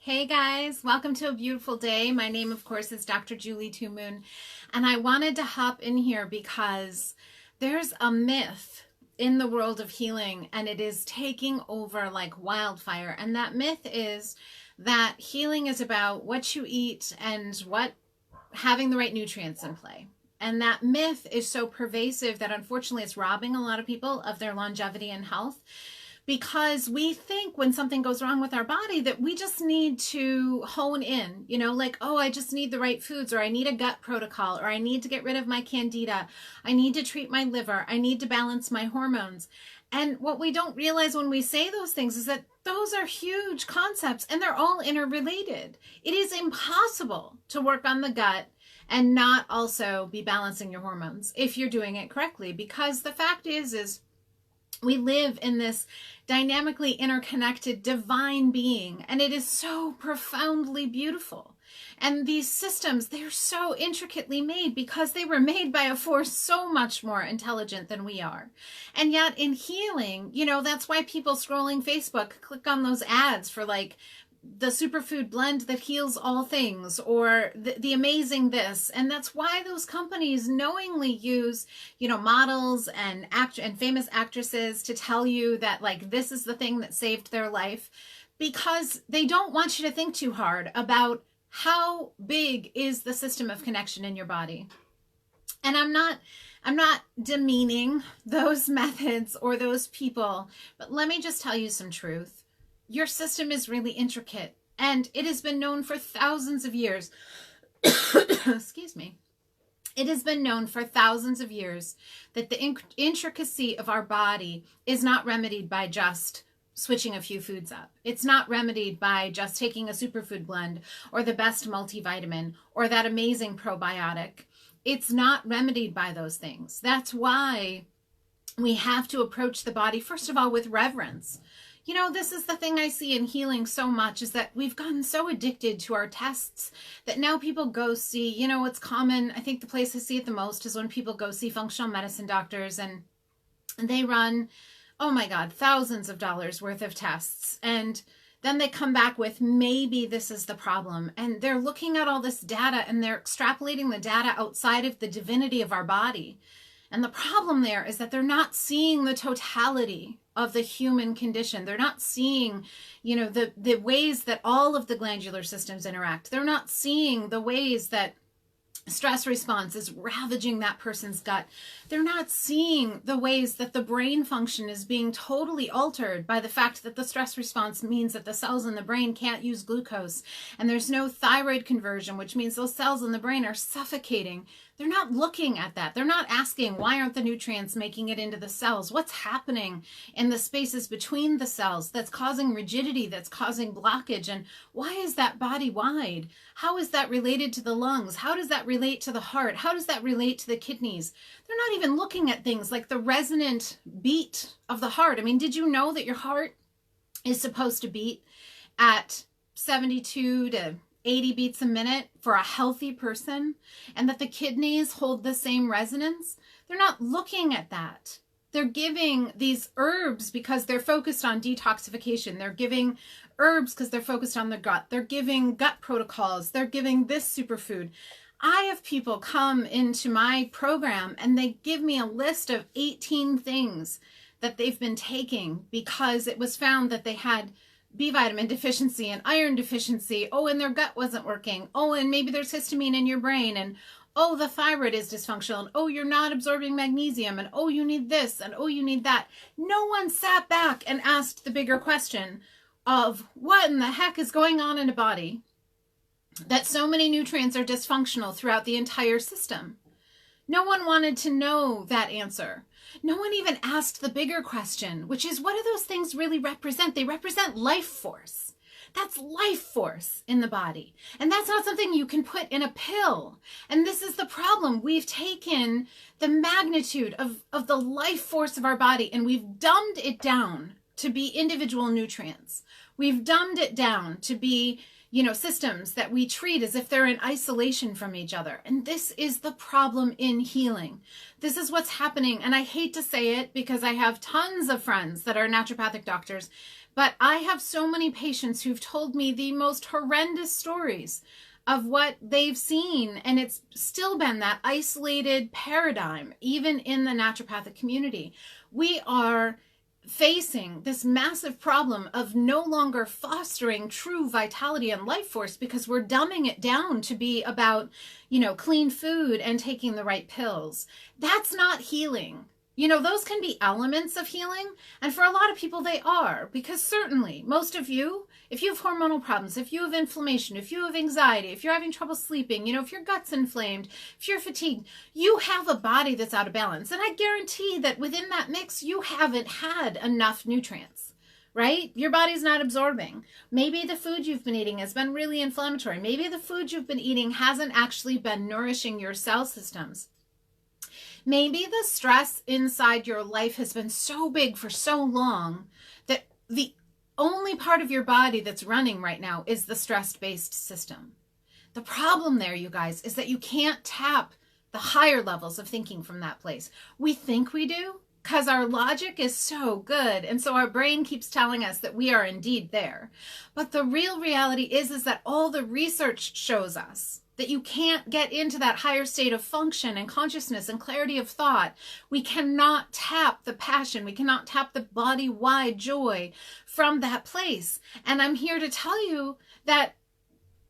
Hey guys, welcome to a beautiful day. My name, of course, is Dr. Julie Two Moon, and I wanted to hop in here because there's a myth in the world of healing, and it is taking over like wildfire. And that myth is that healing is about what you eat and what having the right nutrients in play. And that myth is so pervasive that unfortunately it's robbing a lot of people of their longevity and health, because we think when something goes wrong with our body that we just need to hone in, like, oh, I just need the right foods, or I need a gut protocol, or I need to get rid of my candida, I need to treat my liver, I need to balance my hormones. And what we don't realize when we say those things is that those are huge concepts and they're all interrelated. It is impossible to work on the gut and not also be balancing your hormones if you're doing it correctly, because the fact is we live in this dynamically interconnected divine being, and it is so profoundly beautiful. And these systems, they're so intricately made because they were made by a force so much more intelligent than we are. And yet in healing, that's why people scrolling Facebook click on those ads for like the superfood blend that heals all things, or the amazing this. And that's why those companies knowingly use, models and famous actresses to tell you that like this is the thing that saved their life, because they don't want you to think too hard about how big is the system of connection in your body. And I'm not demeaning those methods or those people, but let me just tell you some truth. Your system is really intricate, and it has been known for thousands of years. Excuse me. It has been known for thousands of years that the intricacy of our body is not remedied by just switching a few foods up. It's not remedied by just taking a superfood blend or the best multivitamin or that amazing probiotic. It's not remedied by those things. That's why we have to approach the body, first of all, with reverence. This is the thing I see in healing so much, is that we've gotten so addicted to our tests that now people go see, it's common. I think the place I see it the most is when people go see functional medicine doctors, and they run, oh my God, thousands of dollars worth of tests. And then they come back with, maybe this is the problem. And they're looking at all this data and they're extrapolating the data outside of the divinity of our body. And the problem there is that they're not seeing the totality of the human condition. They're not seeing, the ways that all of the glandular systems interact. They're not seeing the ways that stress response is ravaging that person's gut. They're not seeing the ways that the brain function is being totally altered by the fact that the stress response means that the cells in the brain can't use glucose, and there's no thyroid conversion, which means those cells in the brain are suffocating. They're not looking at that. They're not asking, why aren't the nutrients making it into the cells? What's happening in the spaces between the cells that's causing rigidity, that's causing blockage? And why is that body wide? How is that related to the lungs? How does that relate to the heart? How does that relate to the kidneys? They're not even looking at things like the resonant beat of the heart. I mean, did you know that your heart is supposed to beat at 72 to 80 beats a minute for a healthy person, and that the kidneys hold the same resonance? They're not looking at that. They're giving these herbs because they're focused on detoxification. They're giving herbs because they're focused on the gut. They're giving gut protocols. They're giving this superfood. I have people come into my program and they give me a list of 18 things that they've been taking because it was found that they had B vitamin deficiency and iron deficiency. Oh, and their gut wasn't working. Oh, and maybe there's histamine in your brain. And oh, the thyroid is dysfunctional. And oh, you're not absorbing magnesium. And oh, you need this. And oh, you need that. No one sat back and asked the bigger question of what in the heck is going on in a body that so many nutrients are dysfunctional throughout the entire system. No one wanted to know that answer. No one even asked the bigger question, which is, what do those things really represent? They represent life force. That's life force in the body. And that's not something you can put in a pill. And this is the problem. We've taken the magnitude of the life force of our body and we've dumbed it down to be individual nutrients. We've dumbed it down to be systems that we treat as if they're in isolation from each other. And this is the problem in healing. This is what's happening. And I hate to say it because I have tons of friends that are naturopathic doctors, But I have so many patients who've told me the most horrendous stories of what they've seen. And it's still been that isolated paradigm, even in the naturopathic community. We are facing this massive problem of no longer fostering true vitality and life force because we're dumbing it down to be about, clean food and taking the right pills. That's not healing. Those can be elements of healing, and for a lot of people they are, because certainly most of you, if you have hormonal problems, if you have inflammation, if you have anxiety, if you're having trouble sleeping, if your gut's inflamed, if you're fatigued, you have a body that's out of balance. And I guarantee that within that mix, you haven't had enough nutrients, right? Your body's not absorbing. Maybe the food you've been eating has been really inflammatory. Maybe the food you've been eating hasn't actually been nourishing your cell systems. Maybe the stress inside your life has been so big for so long that the only part of your body that's running right now is the stress-based system. The problem there, you guys, is that you can't tap the higher levels of thinking from that place. We think we do because our logic is so good. And so our brain keeps telling us that we are indeed there. But the real reality is that all the research shows us that you can't get into that higher state of function and consciousness and clarity of thought. We cannot tap the passion. We cannot tap the body-wide joy from that place. And I'm here to tell you that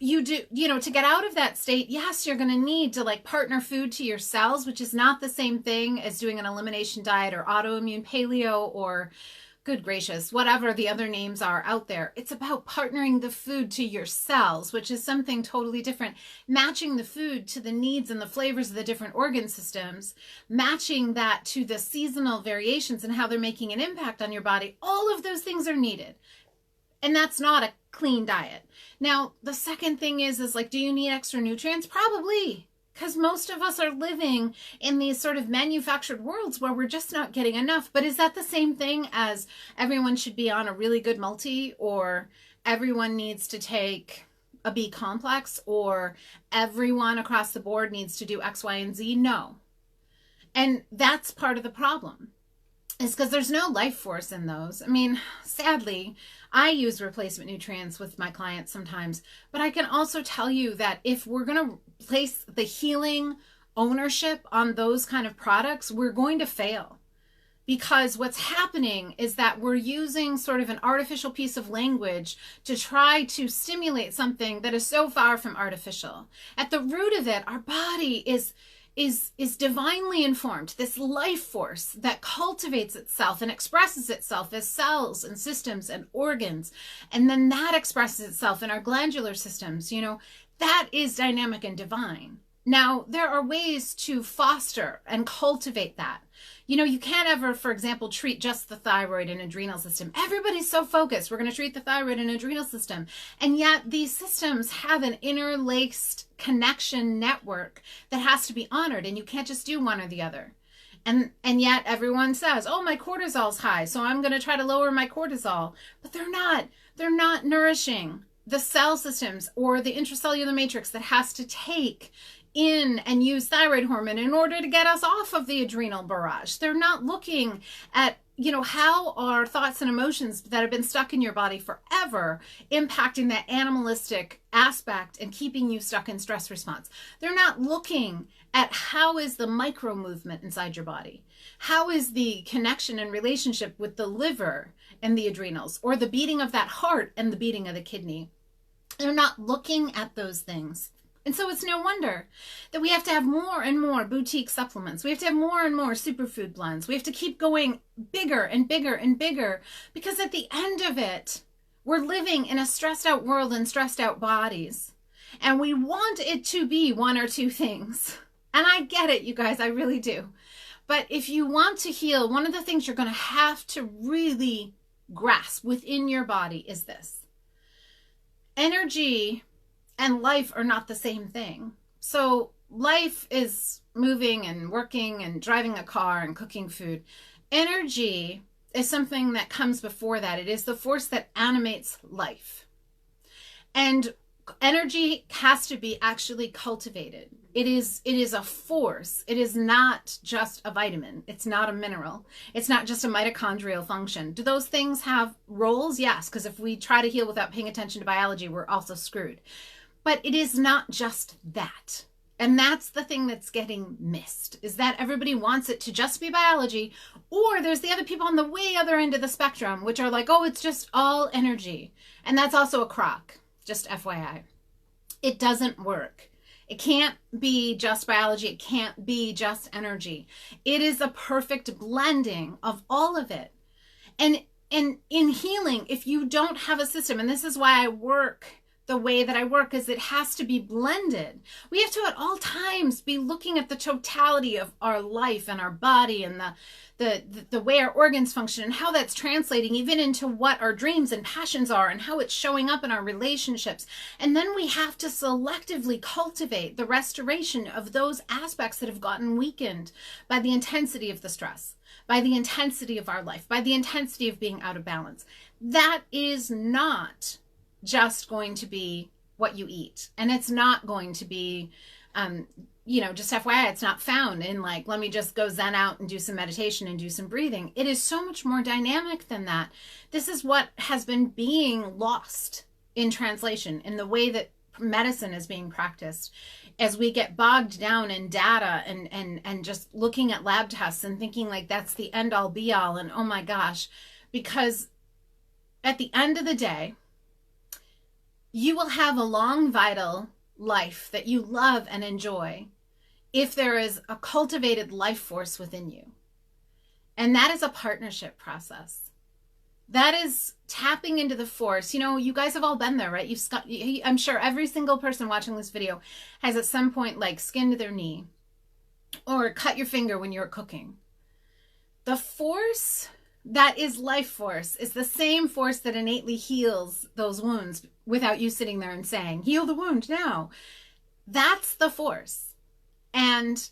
you do, to get out of that state, yes, you're going to need to partner food to your cells, which is not the same thing as doing an elimination diet or autoimmune paleo or, good gracious, whatever the other names are out there. It's about partnering the food to your cells, which is something totally different. Matching the food to the needs and the flavors of the different organ systems, matching that to the seasonal variations and how they're making an impact on your body. All of those things are needed. And that's not a clean diet. Now, the second thing is do you need extra nutrients? Probably. Because most of us are living in these sort of manufactured worlds where we're just not getting enough. But is that the same thing as everyone should be on a really good multi, or everyone needs to take a B complex, or everyone across the board needs to do X, Y, and Z? No. And that's part of the problem, is because there's no life force in those. I mean, sadly, I use replacement nutrients with my clients sometimes, but I can also tell you that if we're going to place the healing ownership on those kind of products, we're going to fail. Because what's happening is that we're using sort of an artificial piece of language to try to stimulate something that is so far from artificial. At the root of it, our body is divinely informed, this life force that cultivates itself and expresses itself as cells and systems and organs. And then that expresses itself in our glandular systems. That is dynamic and divine. Now, there are ways to foster and cultivate that. You can't ever, for example, treat just the thyroid and adrenal system. Everybody's so focused. We're going to treat the thyroid and adrenal system. And yet these systems have an interlaced connection network that has to be honored. And you can't just do one or the other. And yet everyone says, oh, my cortisol's high, so I'm going to try to lower my cortisol. But they're not nourishing the cell systems or the intracellular matrix that has to take in and use thyroid hormone in order to get us off of the adrenal barrage. They're not looking at, how our thoughts and emotions that have been stuck in your body forever impacting that animalistic aspect and keeping you stuck in stress response. They're not looking at how is the micro movement inside your body? How is the connection and relationship with the liver and the adrenals, or the beating of that heart and the beating of the kidney? They're not looking at those things. And so it's no wonder that we have to have more and more boutique supplements. We have to have more and more superfood blends. We have to keep going bigger and bigger and bigger, because at the end of it, we're living in a stressed out world and stressed out bodies. And we want it to be one or two things. And I get it, you guys, I really do. But if you want to heal, one of the things you're going to have to really grasp within your body is this. Energy and life are not the same thing. So life is moving and working and driving a car and cooking food. Energy is something that comes before that. It is the force that animates life. And energy has to be actually cultivated. it is a force. It is not just a vitamin. It's not a mineral. It's not just a mitochondrial function. Do those things have roles? Yes, because if we try to heal without paying attention to biology, we're also screwed. But it is not just that. And that's the thing that's getting missed, is that everybody wants it to just be biology, or there's the other people on the way other end of the spectrum, which are like, oh, it's just all energy. And that's also a crock, just FYI. It doesn't work. It can't be just biology. It can't be just energy. It is a perfect blending of all of it. And in healing, if you don't have a system, and this is why I work the way that I work, is it has to be blended. We have to at all times be looking at the totality of our life and our body and the way our organs function and how that's translating even into what our dreams and passions are and how it's showing up in our relationships. And then we have to selectively cultivate the restoration of those aspects that have gotten weakened by the intensity of the stress, by the intensity of our life, by the intensity of being out of balance. That is not just going to be what you eat. And it's not going to be, just FYI, it's not found in like, let me just go zen out and do some meditation and do some breathing. It is so much more dynamic than that. This is what has been being lost in translation, in the way that medicine is being practiced, as we get bogged down in data and just looking at lab tests and thinking like that's the end all be all. And oh my gosh, because at the end of the day, you will have a long, vital life that you love and enjoy if there is a cultivated life force within you. And that is a partnership process. That is tapping into the force. You know, you guys have all been there, right? I'm sure every single person watching this video has at some point like skinned their knee or cut your finger when you're cooking. The force that is life force is the same force that innately heals those wounds without you sitting there and saying, heal the wound now. That's the force. And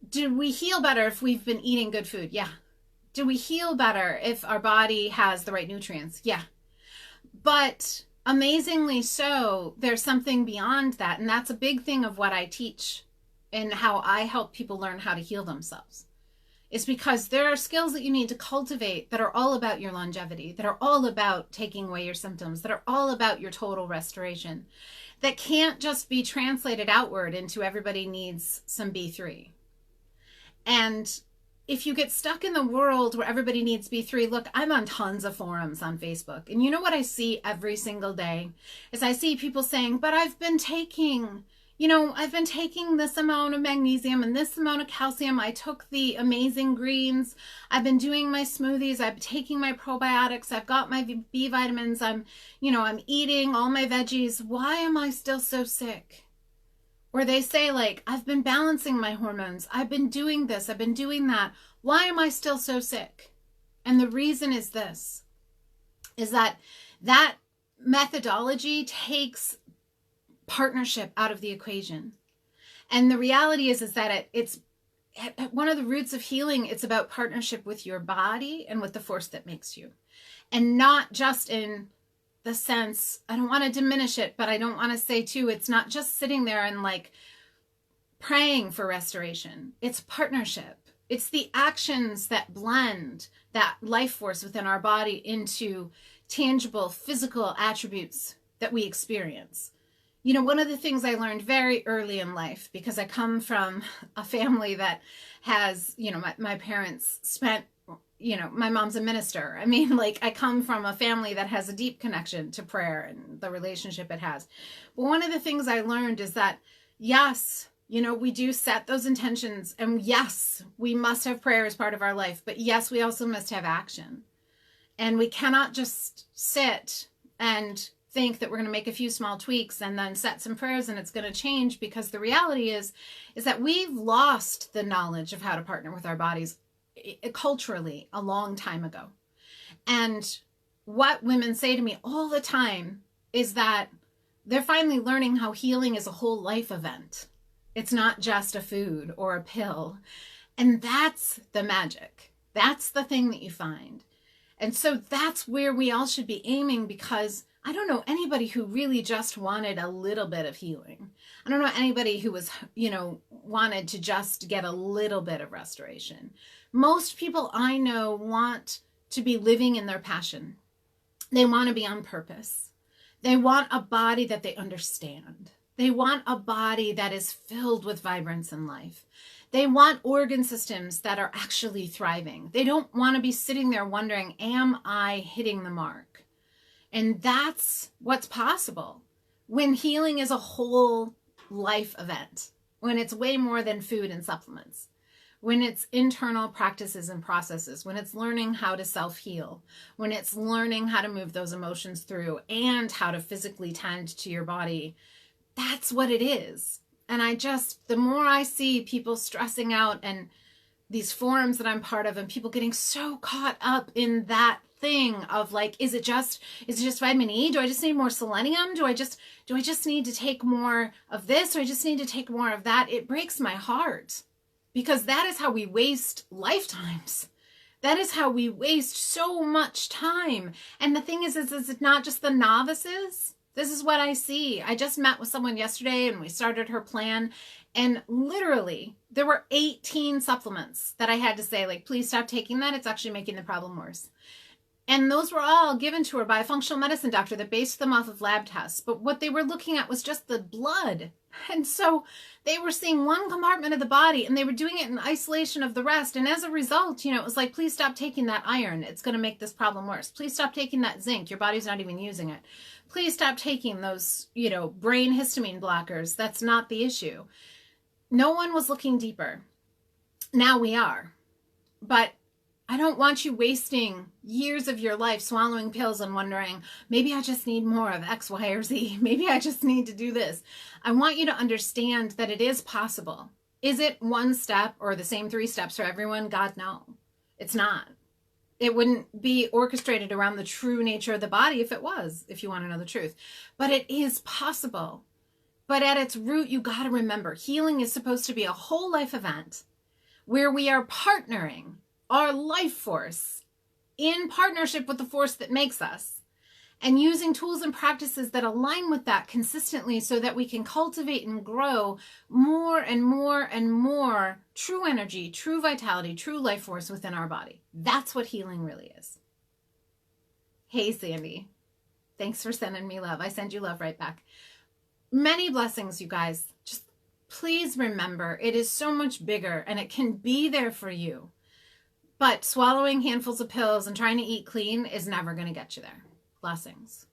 do we heal better if we've been eating good food? Yeah. Do we heal better if our body has the right nutrients? Yeah. But amazingly so, there's something beyond that. And that's a big thing of what I teach and how I help people learn how to heal themselves. Is because there are skills that you need to cultivate that are all about your longevity, that are all about taking away your symptoms, that are all about your total restoration, that can't just be translated outward into everybody needs some B3. And if you get stuck in the world where everybody needs B3, look, I'm on tons of forums on Facebook. And you know what I see every single day is I see people saying, but I've been taking this amount of magnesium and this amount of calcium. I took the amazing greens. I've been doing my smoothies. I've been taking my probiotics. I've got my B vitamins. I'm eating all my veggies. Why am I still so sick? Or they say like, I've been balancing my hormones. I've been doing this. I've been doing that. Why am I still so sick? And the reason is this, is that methodology takes partnership out of the equation. And the reality is that it's one of the roots of healing. It's about partnership with your body and with the force that makes you, and not just in the sense, I don't want to diminish it, but I don't want to say too, it's not just sitting there and like praying for restoration. It's partnership. It's the actions that blend that life force within our body into tangible physical attributes that we experience. You know, one of the things I learned very early in life, because I come from a family that has, my parents spent, my mom's a minister. I mean, like I come from a family that has a deep connection to prayer and the relationship it has. But one of the things I learned is that, yes, we do set those intentions, and yes, we must have prayer as part of our life, but yes, we also must have action. And we cannot just sit and think that we're going to make a few small tweaks and then set some prayers and it's going to change, because the reality is that we've lost the knowledge of how to partner with our bodies culturally a long time ago. And what women say to me all the time is that they're finally learning how healing is a whole life event. It's not just a food or a pill. And that's the magic. That's the thing that you find. And so that's where we all should be aiming, because I don't know anybody who really just wanted a little bit of healing. I don't know anybody who was, wanted to just get a little bit of restoration. Most people I know want to be living in their passion. They want to be on purpose. They want a body that they understand. They want a body that is filled with vibrance and life. They want organ systems that are actually thriving. They don't want to be sitting there wondering, am I hitting the mark? And that's what's possible when healing is a whole life event, when it's way more than food and supplements, when it's internal practices and processes, when it's learning how to self-heal, when it's learning how to move those emotions through and how to physically tend to your body. That's what it is. And the more I see people stressing out and these forums that I'm part of and people getting so caught up in that thing of like, is it just vitamin E? Do I just need more selenium? Do I just need to take more of this? Or I just need to take more of that? It breaks my heart, because that is how we waste lifetimes. That is how we waste so much time. And the thing is it's not just the novices. This is what I see. I just met with someone yesterday and we started her plan, and literally there were 18 supplements that I had to say, like, please stop taking that. It's actually making the problem worse. And those were all given to her by a functional medicine doctor that based them off of lab tests. But what they were looking at was just the blood. And so they were seeing one compartment of the body and they were doing it in isolation of the rest. And as a result, it was like, please stop taking that iron. It's going to make this problem worse. Please stop taking that zinc. Your body's not even using it. Please stop taking those, brain histamine blockers. That's not the issue. No one was looking deeper. Now we are. But I don't want you wasting years of your life swallowing pills and wondering, maybe I just need more of X, Y, or Z. Maybe I just need to do this. I want you to understand that it is possible. Is it one step or the same 3 steps for everyone? God, no. It's not. It wouldn't be orchestrated around the true nature of the body if it was, if you want to know the truth. But it is possible. But at its root, you got to remember, healing is supposed to be a whole life event where we are partnering our life force in partnership with the force that makes us, and using tools and practices that align with that consistently so that we can cultivate and grow more and more and more true energy, true vitality, true life force within our body. That's what healing really is. Hey, Sandy. Thanks for sending me love. I send you love right back. Many blessings, you guys. Just please remember, it is so much bigger and it can be there for you. But swallowing handfuls of pills and trying to eat clean is never going to get you there. Blessings.